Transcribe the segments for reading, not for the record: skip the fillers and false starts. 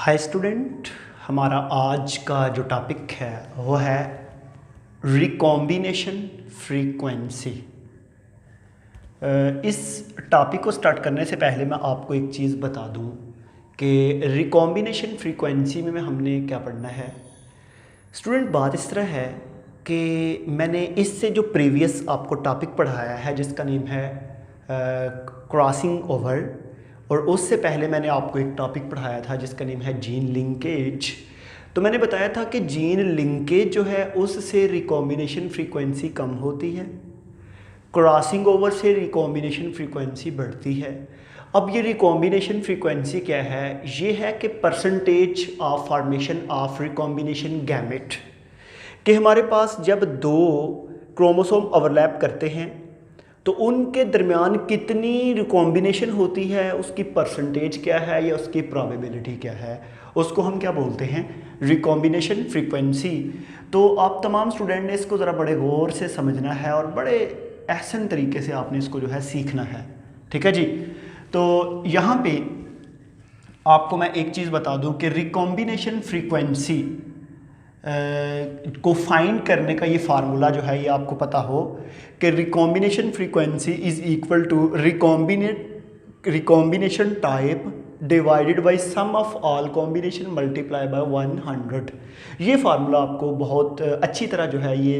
Hi student, हमारा आज का जो टॉपिक है वो है रिकॉम्बिनेशन फ्रीक्वेंसी। इस टॉपिक को स्टार्ट करने से पहले मैं आपको एक चीज़ बता दूं कि रिकॉम्बिनेशन फ्रीक्वेंसी में हमने क्या पढ़ना है। स्टूडेंट, बात इस तरह है कि मैंने इससे जो प्रीवियस आपको टॉपिक पढ़ाया है जिसका नेम है क्रॉसिंग ओवर, और उससे पहले मैंने आपको एक टॉपिक पढ़ाया था जिसका नेम है जीन लिंकेज। तो मैंने बताया था कि जीन लिंकेज जो है उससे रिकॉम्बिनेशन फ्रीक्वेंसी कम होती है, क्रॉसिंग ओवर से रिकॉम्बिनेशन फ्रीक्वेंसी बढ़ती है। अब ये रिकॉम्बिनेशन फ्रीक्वेंसी क्या है? ये है कि percentage of formation of recombination gamete, कि हमारे पास जब दो क्रोमोसोम ओवरलैप करते हैं तो उनके दरमियान कितनी रिकॉम्बिनेशन होती है, उसकी परसेंटेज क्या है या उसकी प्रोबेबिलिटी क्या है, उसको हम क्या बोलते हैं? Recombination frequency. तो आप तमाम स्टूडेंट ने इसको ज़रा बड़े गौर से समझना है और बड़े एहसन तरीके से आपने इसको जो है सीखना है। ठीक है जी। तो यहाँ पे आपको मैं एक चीज़ बता दूँ कि रिकॉम्बिनेशन फ्रीक्वेंसी को फाइंड करने का ये फार्मूला जो है ये आपको पता हो कि recombination frequency is equal to recombination type divided by sum of all combination multiply by 100। ये फार्मूला आपको बहुत अच्छी तरह जो है ये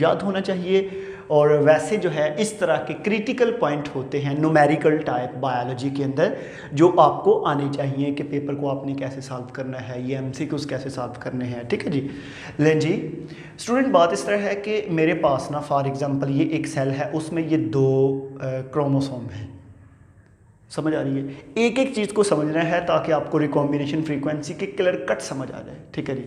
याद होना चाहिए। और वैसे जो है इस तरह के क्रिटिकल पॉइंट होते हैं न्यूमेरिकल टाइप बायोलॉजी के अंदर जो आपको आने चाहिए कि पेपर को आपने कैसे सॉल्व करना है, ये एमसीक्यूज कैसे सॉल्व करने हैं। ठीक है जी। लें जी स्टूडेंट, बात इस तरह है कि मेरे पास ना फॉर एग्जांपल ये एक सेल है, उसमें ये दो क्रोमोसोम हैं। समझ आ रही है? एक एक चीज़ को समझना है ताकि आपको रिकॉम्बिनेशन फ्रीक्वेंसी के क्लियर कट समझ आ जाए। ठीक है जी।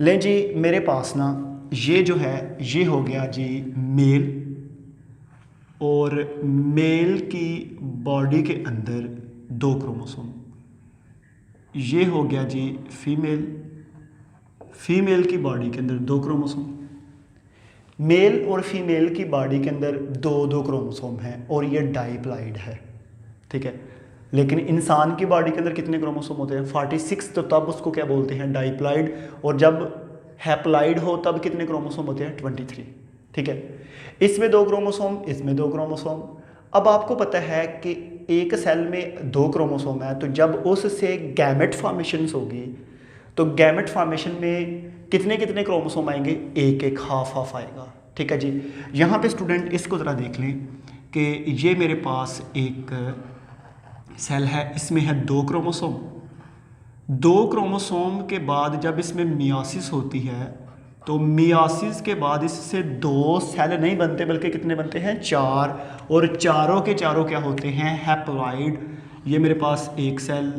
लें जी, मेरे पास ना ये जो है ये हो गया जी मेल, और मेल की बॉडी के अंदर दो क्रोमोसोम। ये हो गया जी फीमेल, फीमेल की बॉडी के अंदर दो क्रोमोसोम। मेल और फीमेल की बॉडी के अंदर दो दो क्रोमोसोम हैं और ये डाइप्लाइड है। ठीक है। लेकिन इंसान की बॉडी के अंदर कितने क्रोमोसोम होते हैं? 46। तो तब उसको क्या बोलते हैं? डाइप्लाइड। और जब हैप्लाइड हो तब कितने क्रोमोसोम होते हैं? 23। ठीक है। इसमें दो क्रोमोसोम, इसमें दो क्रोमोसोम। अब आपको पता है कि एक सेल में दो क्रोमोसोम है, तो जब उससे गैमेट फॉर्मेशन होगी तो गैमेट फॉर्मेशन में कितने कितने क्रोमोसोम आएंगे? एक एक, हाफ हाफ आएगा। ठीक है जी। यहाँ पे स्टूडेंट इसको ज़रा देख लें कि ये मेरे पास एक सेल है, इसमें है दो क्रोमोसोम। दो क्रोमोसोम के बाद जब इसमें मियासिस होती है तो मियासिस के बाद इससे दो सेल नहीं बनते बल्कि कितने बनते हैं? चार। और चारों के चारों क्या होते हैं? हैप्लॉइड। ये मेरे पास एक सेल,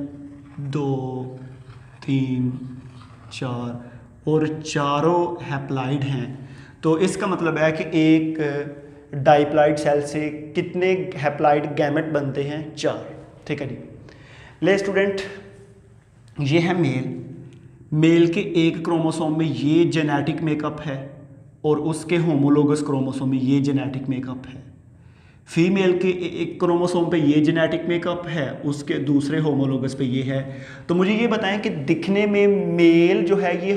दो, तीन, चार, और चारों हैप्लॉइड हैं। तो इसका मतलब है कि एक डाइप्लॉइड सेल से कितने हैप्लॉइड गैमेट बनते हैं? चार। ठीक है जी। ले स्टूडेंट, ये है मेल। मेल के एक क्रोमोसोम में ये जेनेटिक मेकअप है और उसके होमोलोगस क्रोमोसोम में ये जेनेटिक मेकअप है। फीमेल के एक क्रोमोसोम पे ये जेनेटिक मेकअप है, उसके दूसरे होमोलोगस पे ये है। तो मुझे ये बताएं कि दिखने में मेल जो है ये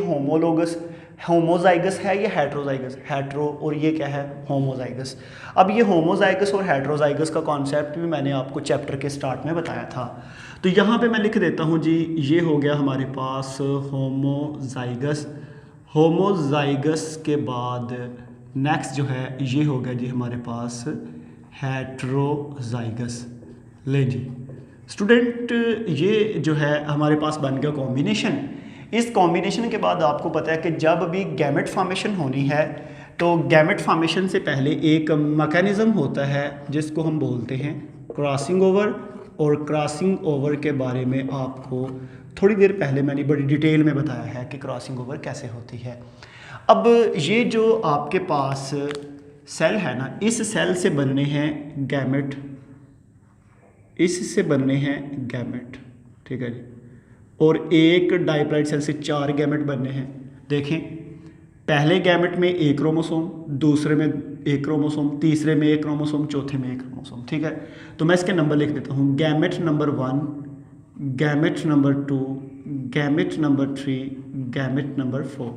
होमोजाइगस है या हेट्रोजाइगस? हेट्रो। और ये क्या है? होमोजाइगस। अब ये होमोजाइगस और हेट्रोजाइगस का कॉन्सेप्ट भी मैंने आपको चैप्टर के स्टार्ट में बताया था। तो यहाँ पे मैं लिख देता हूँ जी, ये हो गया हमारे पास होमोजाइगस। होमोजाइगस के बाद नेक्स्ट जो है ये हो गया जी हमारे पास हेट्रोजाइगस। ले जी स्टूडेंट, ये जो है हमारे पास बन गया कॉम्बिनेशन। इस कॉम्बिनेशन के बाद आपको पता है कि जब भी गैमेट फॉर्मेशन होनी है तो गैमेट फॉर्मेशन से पहले एक मैकेनिज़्म होता है जिसको हम बोलते हैं क्रॉसिंग ओवर। और क्रॉसिंग ओवर के बारे में आपको थोड़ी देर पहले मैंने बड़ी डिटेल में बताया है कि क्रॉसिंग ओवर कैसे होती है। अब ये जो आपके पास सेल है ना, इस सेल से बनने हैं गैमेट, इससे बनने हैं गैमेट। ठीक है जी। और एक डाइप्लॉइड सेल से चार गैमेट बनने हैं। देखें, पहले गैमेट में एक क्रोमोसोम, दूसरे में एक क्रोमोसोम, तीसरे में एक क्रोमोसोम, चौथे में एक क्रोमोसोम। ठीक है। तो मैं इसके नंबर लिख देता हूँ। Gamete number 1, gamete number 2, gamete number 3, gamete number 4।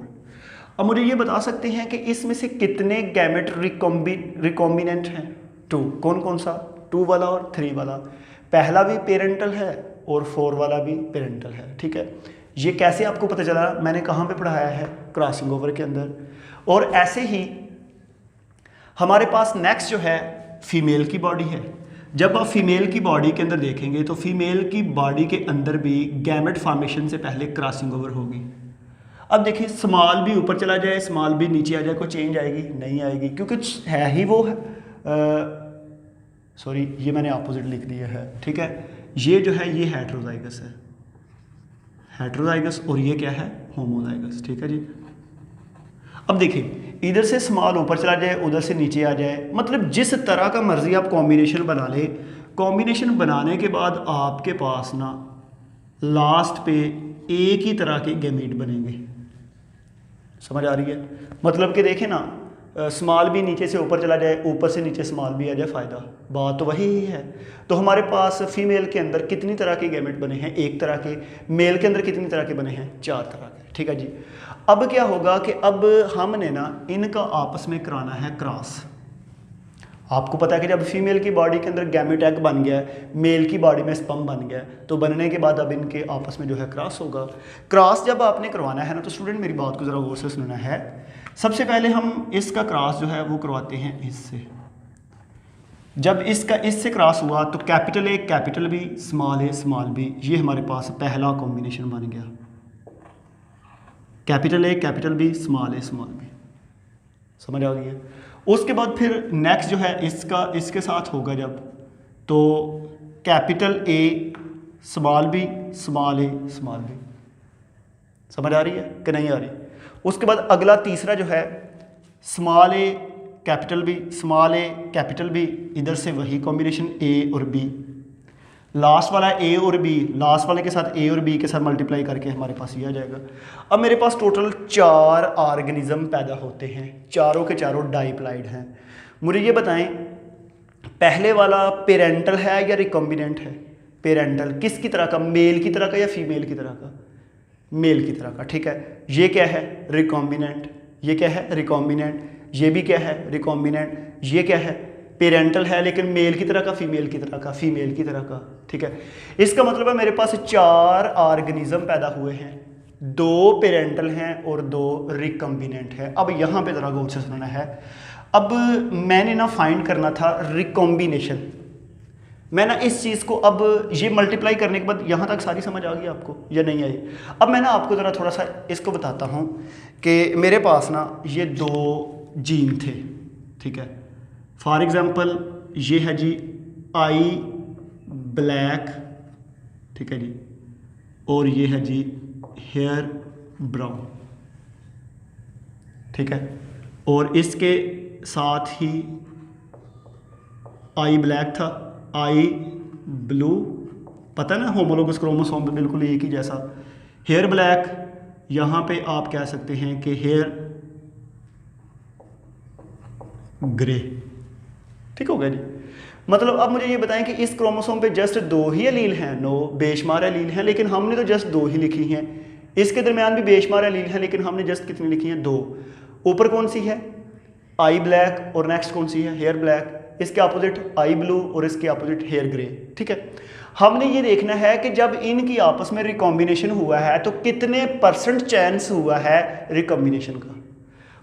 अब मुझे ये बता सकते हैं कि इसमें से कितने गैमेट रिकॉम्बिनेंट हैं? 2। कौन कौन सा? 2 वाला और 3 वाला। पहला भी पेरेंटल है और 4 वाला भी पेरेंटल है, ठीक है। ये कैसे आपको पता चला? मैंने कहाँ पे पढ़ाया है? क्रॉसिंग ओवर के अंदर। और ऐसे ही हमारे पास नेक्स्ट जो है फीमेल की बॉडी है। जब आप फीमेल की बॉडी के अंदर देखेंगे तो फीमेल की बॉडी के अंदर भी गैमेट फॉर्मेशन से पहले क्रॉसिंग ओवर होगी। अब देखिए, स्मॉल भी ऊपर चला जाए, स्मॉल भी नीचे आ जाए, कोई चेंज आएगी? नहीं आएगी, क्योंकि है ही वो है। सॉरी, ये मैंने अपोजिट लिख दिया है, ठीक है। ये जो है ये हेटेरोजाइगस है, हेटेरोजाइगस, और ये क्या है? होमोजाइगस, ठीक है जी। अब देखिए, इधर से स्मॉल ऊपर चला जाए, उधर से नीचे आ जाए, मतलब जिस तरह का मर्जी आप कॉम्बिनेशन बना ले, कॉम्बिनेशन बनाने के बाद आपके पास ना लास्ट पे एक ही तरह के गैमेट बनेंगे। समझ आ रही है? मतलब कि देखें ना, स्मॉल भी नीचे से ऊपर चला जाए, ऊपर से नीचे स्मॉल भी आ जाए, फ़ायदा, बात तो वही ही है। तो हमारे पास फीमेल के अंदर कितनी तरह के गैमेट बने हैं? एक तरह के। मेल के अंदर कितनी तरह के बने हैं? 4 तरह के, ठीक है जी। अब क्या होगा कि अब हमने ना इनका आपस में कराना है क्रॉस। आपको पता है कि जब फीमेल की बॉडी के अंदर गैमेट एग बन गया है, मेल की बॉडी में स्पर्म बन गया है, तो बनने के बाद अब इनके आपस में जो है क्रॉस होगा। क्रॉस जब आपने करवाना है ना, तो स्टूडेंट मेरी बात को ज़रा गौर से सुनना है। सबसे पहले हम इसका क्रॉस जो है वो करवाते हैं इससे। जब इसका इससे क्रॉस हुआ तो capital A capital B, small A small B, ये हमारे पास पहला कॉम्बिनेशन बन गया। Capital A capital B, small A small B. समझ आ गई है? उसके बाद फिर नेक्स्ट जो है इसका इसके साथ होगा जब, तो capital A small B, small A small B. समझ आ रही है कि नहीं आ रही? उसके बाद अगला तीसरा जो है स्मॉल ए कैपिटल बी, स्मॉल ए कैपिटल बी, इधर से वही कॉम्बिनेशन ए और बी। लास्ट वाला ए और बी, लास्ट वाले के साथ ए और बी के साथ मल्टीप्लाई करके हमारे पास ये आ जाएगा। अब मेरे पास टोटल 4 ऑर्गेनिज्म पैदा होते हैं, चारों के चारों डाइप्लाइड हैं। मुझे ये बताएं, पहले वाला पेरेंटल है या रिकॉम्बिनेंट है? पेरेंटल। किसकी तरह का? मेल की तरह का या फीमेल की तरह का? मेल की तरह का, ठीक है। ये क्या है? रिकॉम्बिनेंट। ये क्या है? रिकॉम्बिनेंट। ये भी क्या है? रिकॉम्बिनेंट। ये क्या है? पेरेंटल है, लेकिन मेल की तरह का, फीमेल की तरह का? फीमेल की तरह का, ठीक है। इसका मतलब है मेरे पास 4 ऑर्गेनिज्म पैदा हुए हैं, 2 पेरेंटल हैं और 2 रिकॉम्बिनेंट है। अब यहाँ पे ज़रा गौर से सुनना है। अब मैंने ना फाइंड करना था रिकॉम्बिनेशन। मैं ना इस चीज़ को, अब ये मल्टीप्लाई करने के बाद यहाँ तक सारी समझ आ गई आपको या नहीं आई? अब मैं ना आपको ज़रा थोड़ा सा इसको बताता हूँ कि मेरे पास ना ये 2 जीन थे, ठीक है। फॉर एग्ज़ाम्पल ये है जी आई ब्लैक, ठीक है जी, और ये है जी हेयर ब्राउन, ठीक है। और इसके साथ ही आई ब्लैक था, आई ब्लू, पता ना होमोलोगस क्रोमोसोम पे बिल्कुल एक ही जैसा। हेयर ब्लैक, यहाँ पे आप कह सकते हैं कि हेयर ग्रे, ठीक हो गया जी। मतलब अब मुझे ये बताएं कि इस क्रोमोसोम पे जस्ट 2 ही एलील हैं? नो, बेशुमार एलील हैं, लेकिन हमने तो जस्ट 2 ही लिखी हैं। इसके दरमियान भी बेशुमार एलील हैं, लेकिन हमने जस्ट कितनी लिखी हैं? 2। ऊपर कौन सी है? आई ब्लैक, और नेक्स्ट कौन सी है? Hair black. इसके अपोजिट आई ब्लू और इसके अपोजिट हेयर ग्रे, ठीक है। हमने ये देखना है कि जब इनकी आपस में रिकॉम्बिनेशन हुआ है तो कितने % चांस हुआ है रिकॉम्बिनेशन का।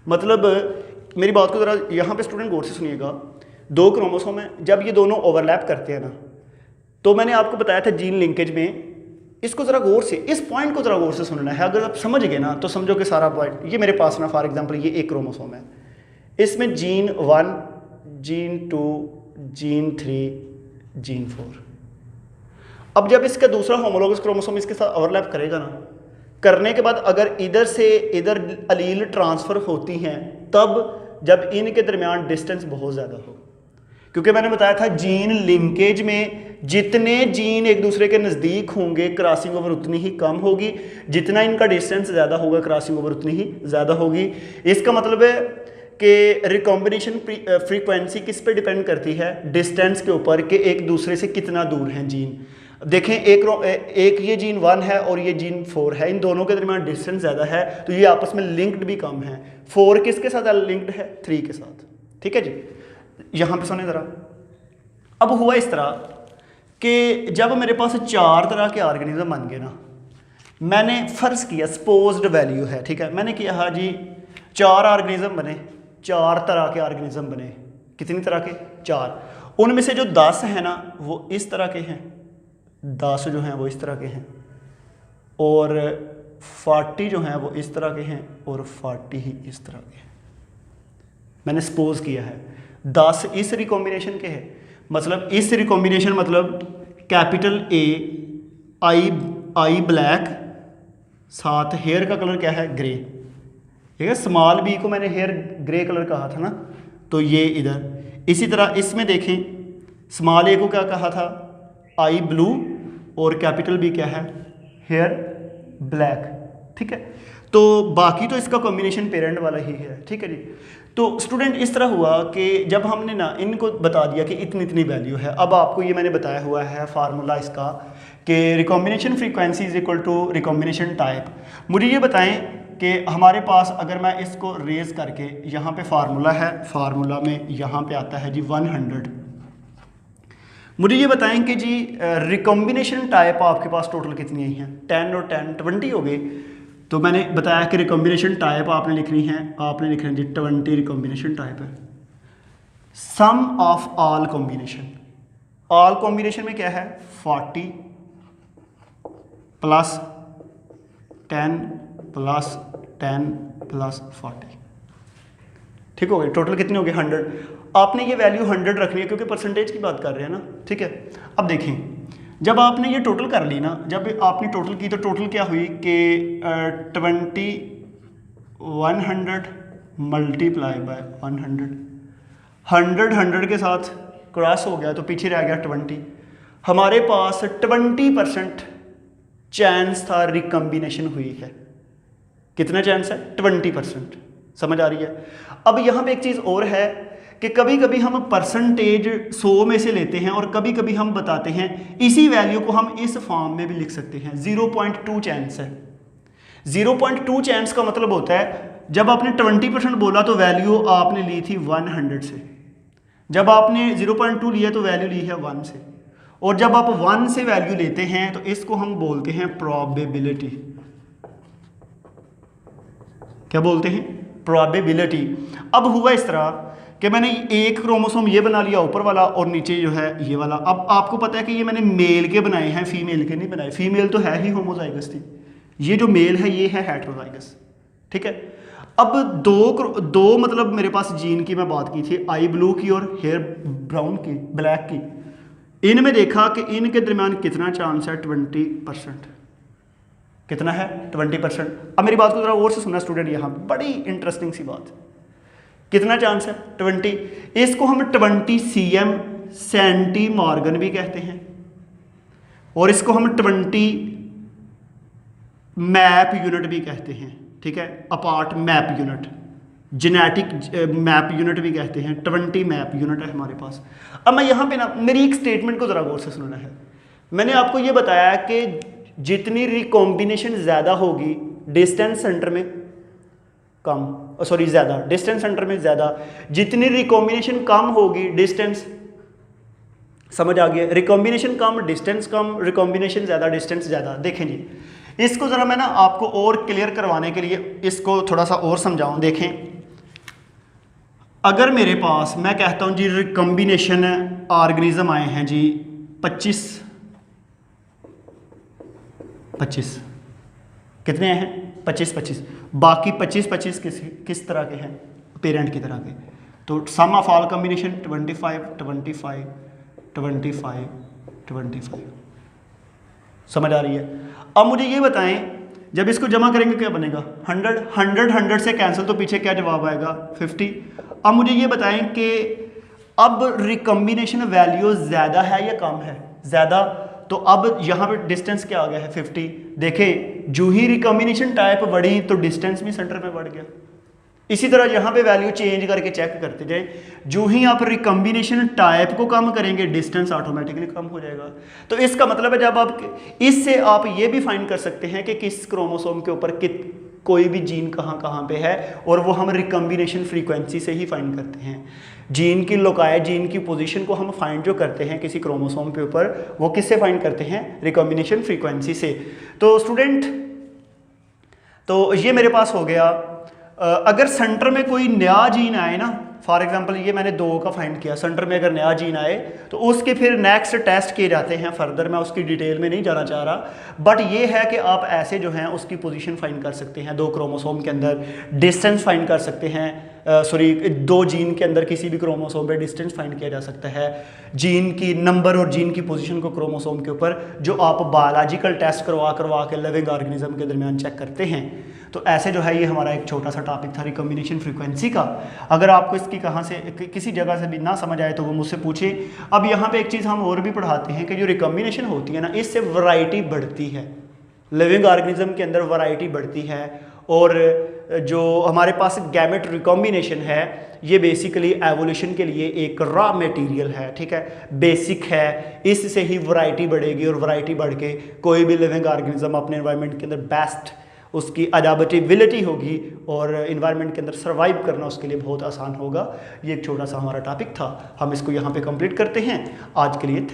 मतलब मेरी बात को ज़रा यहाँ पे स्टूडेंट गौर से सुनिएगा। 2 क्रोमोसोम हैं, जब ये दोनों ओवरलैप करते हैं ना, तो मैंने आपको बताया था जीन लिंकेज में, इसको ज़रा गौर से, इस पॉइंट को ज़रा गौर से सुनना है। अगर आप समझ गए ना तो समझो कि सारा पॉइंट। ये मेरे पास ना फॉर एग्जांपल ये एक क्रोमोसोम है, इसमें जीन 1, जीन 2, जीन 3, जीन 4। अब जब इसका दूसरा होमोलोगस क्रोमोसोम इसके साथ ओवरलैप करेगा ना, करने के बाद अगर इधर से इधर अलील ट्रांसफ़र होती हैं, तब जब इनके दरमियान डिस्टेंस बहुत ज़्यादा हो, क्योंकि मैंने बताया था जीन लिंकेज में जितने जीन एक दूसरे के नज़दीक होंगे क्रॉसिंग ओवर उतनी ही कम होगी, जितना इनका डिस्टेंस ज़्यादा होगा क्रॉसिंग ओवर उतनी ही ज़्यादा होगी। इसका मतलब है कि रिकॉम्बिनेशन फ्रीक्वेंसी किस पे डिपेंड करती है? डिस्टेंस के ऊपर, कि एक दूसरे से कितना दूर हैं जीन। देखें एक ये जीन 1 है और ये जीन 4 है, इन दोनों के दरमियान डिस्टेंस ज़्यादा है तो ये आपस में लिंक्ड भी कम है। 4 किसके साथ लिंक्ड है? 3 के साथ। ठीक है जी, यहाँ पे सुने ज़रा। अब हुआ इस तरह कि जब मेरे पास 4 तरह के ऑर्गेनिज्म बन गए ना, मैंने फ़र्ज़ किया सपोज्ड वैल्यू है, ठीक है, मैंने किया हाँ जी 4 ऑर्गेनिज्म बने, 4 तरह के ऑर्गेनिज्म बने। कितनी तरह के? 4। उनमें से जो 10 हैं ना वो इस तरह के हैं, 10 जो हैं वो इस तरह के हैं, और 40 जो हैं वो इस तरह के हैं, और 40 ही इस तरह के हैं। मैंने सपोज किया है 10 इस रिकॉम्बिनेशन के हैं, मतलब इस रिकॉम्बिनेशन मतलब कैपिटल ए आई ब्लैक, साथ हेयर का कलर क्या है? ग्रे। ठीक है, स्मॉल बी को मैंने हेयर ग्रे कलर कहा था ना, तो ये इधर। इसी तरह इसमें देखें स्मॉल ए को क्या कहा था? आई ब्लू, और कैपिटल बी क्या है? Hair black. ठीक है, तो बाकी तो इसका कॉम्बिनेशन पेरेंट वाला ही है। ठीक है जी, तो स्टूडेंट इस तरह हुआ कि जब हमने ना इनको बता दिया कि इतनी इतनी वैल्यू है, अब आपको ये मैंने बताया हुआ है फार्मूला इसका कि recombination frequency is equal to recombination type. मुझे ये बताएं कि हमारे पास अगर मैं इसको रेज करके यहाँ पे फार्मूला है, फार्मूला में यहाँ पे आता है जी 100। मुझे ये बताएं कि जी रिकॉम्बिनेशन टाइप आपके पास टोटल कितनी आई हैं? 10 और 10 20 हो गई। तो मैंने बताया कि रिकॉम्बिनेशन टाइप आपने लिखनी है, आपने लिखना है जी 20 रिकॉम्बिनेशन टाइप है। Sum of all combination, all combination में क्या है? 40 प्लस 10 प्लस 10 प्लस 40। ठीक हो गई, टोटल कितनी हो गई? 100। आपने ये वैल्यू 100 रखनी है क्योंकि परसेंटेज की बात कर रहे हैं ना। ठीक है, अब देखें जब आपने ये टोटल कर ली ना, जब आपने टोटल की तो टोटल क्या हुई कि 100 मल्टीप्लाई बाय 100 100 के साथ क्रॉस हो गया तो पीछे रह गया 20। हमारे पास 20% चांस था रिकॉम्बिनेशन हुई है। कितना चांस है? 20%। समझ आ रही है? अब यहाँ पे एक चीज़ और है कि कभी कभी हम परसेंटेज 100 में से लेते हैं और कभी कभी हम बताते हैं इसी वैल्यू को हम इस फॉर्म में भी लिख सकते हैं। 0.2 चांस है। 0.2 चांस का मतलब होता है जब आपने 20% बोला तो वैल्यू आपने ली थी 100 से, जब आपने 0.2 लिया तो वैल्यू ली है 1 से, और जब आप 1 से वैल्यू लेते हैं तो इसको हम बोलते हैं प्रोबेबिलिटी। क्या बोलते हैं? प्रोबेबिलिटी। अब हुआ इस तरह कि मैंने एक क्रोमोसोम ये बना लिया ऊपर वाला और नीचे जो है ये वाला। अब आपको पता है कि ये मैंने मेल के बनाए हैं, फीमेल के नहीं बनाए। फीमेल तो है ही होमोजाइगस थी, ये जो मेल है ये है हेटेरोजाइगस। ठीक है, अब दो मतलब मेरे पास जीन की मैं बात की थी, आई ब्लू की और हेयर ब्राउन की, ब्लैक की। इनमें देखा कि इनके दरमियान कितना चांस है? 20%। कितना है? 20%। अब मेरी बात को जरा और से सुनना स्टूडेंट, यहाँ बड़ी इंटरेस्टिंग सी बात। कितना चांस है? 20। इसको हम 20 cm सेंटी मॉर्गन भी कहते हैं, और इसको हम 20 मैप यूनिट भी कहते हैं। ठीक है, apart map unit, genetic map unit भी कहते हैं। 20 मैप यूनिट है हमारे पास। अब मैं यहाँ पे ना मेरी एक स्टेटमेंट को ज़रा गौर से सुनना है। मैंने आपको ये बताया कि जितनी रिकॉम्बिनेशन ज़्यादा होगी डिस्टेंस सेंटर में कम, सॉरी ज़्यादा, डिस्टेंस सेंटर में ज़्यादा, जितनी रिकॉम्बिनेशन कम होगी डिस्टेंस, समझ आ गया? रिकॉम्बिनेशन कम डिस्टेंस कम, रिकॉम्बिनेशन ज़्यादा डिस्टेंस ज़्यादा। देखें जी, इसको ज़रा मैं ना आपको और क्लियर करवाने के लिए इसको थोड़ा सा और समझाऊं। देखें, अगर मेरे पास मैं कहता हूं जी रिकॉम्बिनेशन ऑर्गेनिज्म आए हैं जी 25, कितने हैं? 25, बाकी 25 किस तरह के हैं? पेरेंट की तरह के। तो सम ऑफ ऑल कॉम्बिनेशन 25 समझ आ रही है? अब मुझे ये बताएं जब इसको जमा करेंगे क्या बनेगा? 100 से कैंसिल, तो पीछे क्या जवाब आएगा? 50। अब मुझे ये बताएं कि अब रिकॉम्बिनेशन वैल्यू ज़्यादा है या कम है? ज़्यादा। तो अब यहाँ पे डिस्टेंस क्या आ गया है? 50। देखें, जो ही रिकॉम्बिनेशन टाइप बढ़ी तो डिस्टेंस भी सेंटर पे बढ़ गया। इसी तरह यहाँ पे वैल्यू चेंज करके चेक करते जाएं। जो ही आप रिकम्बिनेशन टाइप को कम करेंगे डिस्टेंस ऑटोमेटिकली कम हो जाएगा। तो इसका मतलब है जब आप इससे आप ये भी फाइंड कर सकते हैं कि किस क्रोमोसोम के ऊपर कोई भी जीन कहाँ कहाँ पे है, और वो हम रिकम्बिनेशन फ्रीक्वेंसी से ही फाइंड करते हैं। जीन की लोकाई, जीन की पोजीशन को हम फाइंड जो करते हैं किसी क्रोमोसोम के ऊपर, वो किससे फाइंड करते हैं? रिकम्बिनेशन फ्रीक्वेंसी से। तो स्टूडेंट, तो ये मेरे पास हो गया। अगर सेंटर में कोई नया जीन आए ना, फॉर एग्जांपल ये मैंने 2 का फाइंड किया, सेंटर में अगर नया जीन आए तो उसके फिर नेक्स्ट टेस्ट किए जाते हैं फर्दर। मैं उसकी डिटेल में नहीं जाना चाह रहा, बट ये है कि आप ऐसे जो हैं उसकी पोजीशन फाइंड कर सकते हैं 2 क्रोमोसोम के अंदर, डिस्टेंस फाइंड कर सकते हैं, 2 जीन के अंदर किसी भी क्रोमोसोम पे डिस्टेंस फाइंड किया जा सकता है, जीन की नंबर और जीन की पोजीशन को क्रोमोसोम के ऊपर, जो आप बायोलॉजिकल टेस्ट करवा के लिविंग ऑर्गेनिज्म के दरमियान चेक करते हैं। तो ऐसे जो है ये हमारा एक छोटा सा टॉपिक था रिकम्बिनेशन फ्रीक्वेंसी का। अगर आपको इसकी कहाँ से किसी जगह से भी ना समझ आए तो वो मुझसे पूछे। अब यहाँ पे एक चीज़ हम और भी पढ़ाते हैं कि जो रिकम्बिनेशन होती है ना, इससे वैरायटी बढ़ती है, लिविंग ऑर्गेनिज्म के अंदर वैरायटी बढ़ती है। और जो हमारे पास गैमेट रिकॉम्बिनेशन है, ये बेसिकली एवोल्यूशन के लिए एक रॉ मटेरियल है, ठीक है, बेसिक है। इससे ही वैरायटी बढ़ेगी, और वैरायटी बढ़ के कोई भी लिविंग ऑर्गेनिज्म अपने एनवायरनमेंट के अंदर बेस्ट उसकी अडेप्टेबिलिटी होगी, और इन्वायरमेंट के अंदर सर्वाइव करना उसके लिए बहुत आसान होगा। ये एक छोटा सा हमारा टॉपिक था, हम इसको यहाँ पे कंप्लीट करते हैं आज के लिए।